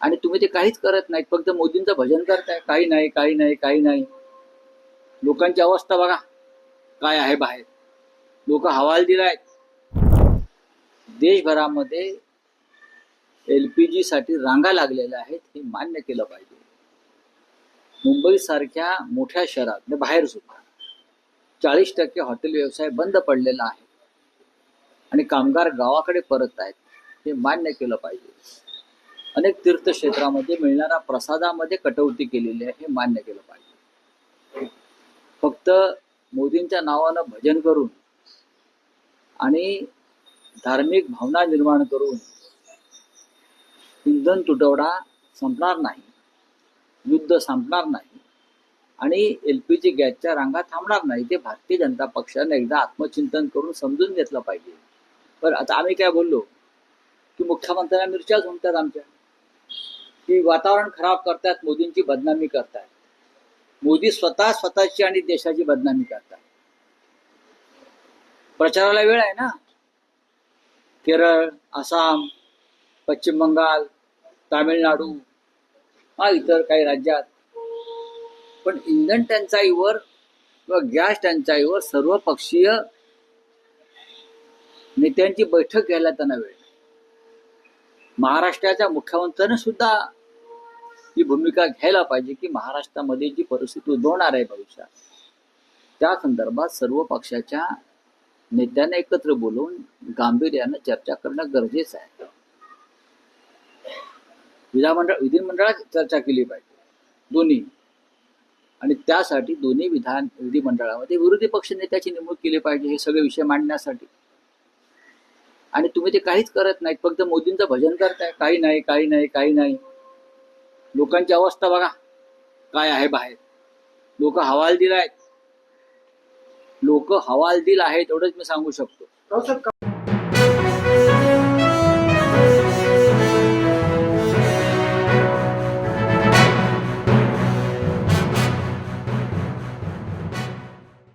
आणि तुम्ही ते काहीच करत नाहीत, फक्त मोदींचं भजन करताय. काही नाही, काही नाही, काही नाही. लोकांची अवस्था बघा काय आहे बाहेर. लोक हवालदिल आहेत. देशभरामध्ये LPG साठी रांगा लागलेल्या आहेत, हे मान्य केलं पाहिजे. मुंबई सारख्या मोठ्या शहरात म्हणजे बाहेर सुद्धा 40% हॉटेल व्यवसाय बंद पडलेला आहे आणि कामगार गावाकडे परत आहेत, हे मान्य केलं पाहिजे. अनेक तीर्थक्षेत्रामध्ये मिळणाऱ्या प्रसादामध्ये कटौती केलेली आहे, हे मान्य केलं पाहिजे. फक्त मोदींच्या नावानं भजन करून आणि धार्मिक भावना निर्माण करून इंधन तुटवडा संपणार नाही, युद्ध संपणार नाही आणि LPG गॅसच्या रांगा थांबणार नाही. ते भारतीय जनता पक्षाने एकदा आत्मचिंतन करून समजून घेतलं पाहिजे. पण आता आम्ही काय बोललो की मुख्यमंत्र्यांना मिरच्याच म्हणतात आमच्या, की वातावरण खराब करतात, मोदींची बदनामी करतात. मोदी स्वतः स्वतःची आणि देशाची बदनामी करतात. प्रचाराला वेळ आहे ना. केरळ, आसाम, पश्चिम बंगाल, तामिळनाडू, इतर काही राज्यात. पण इंधन टंचाईवर किंवा गॅस टंचाईवर सर्वपक्षीय नेत्यांची बैठक घ्यायला त्यांना वेळ. महाराष्ट्राच्या मुख्यमंत्र्यांनी सुद्धा ही भूमिका घ्यायला पाहिजे की महाराष्ट्रामध्ये जी परिस्थिती उद्भवणार आहे भविष्यात, त्या संदर्भात सर्व पक्षाच्या नेत्यांना एकत्र बोलवून गांभीर्यानं चर्चा करणं गरजेचं आहे. विधिमंडळात चर्चा केली पाहिजे दोन्ही, आणि त्यासाठी दोन्ही विधिमंडळामध्ये विरोधी पक्ष नेत्याची नेमणूक केली पाहिजे हे सगळे विषय मांडण्यासाठी. आणि तुम्ही ते काहीच करत नाहीत, फक्त मोदींचं भजन करताय. काही नाही, काही नाही, काही नाही. लोकांची अवस्था बघा काय आहे बाहेर. लोक हवालदिल आहेत. लोक हवालदिल आहेत, एवढंच मी सांगू शकतो.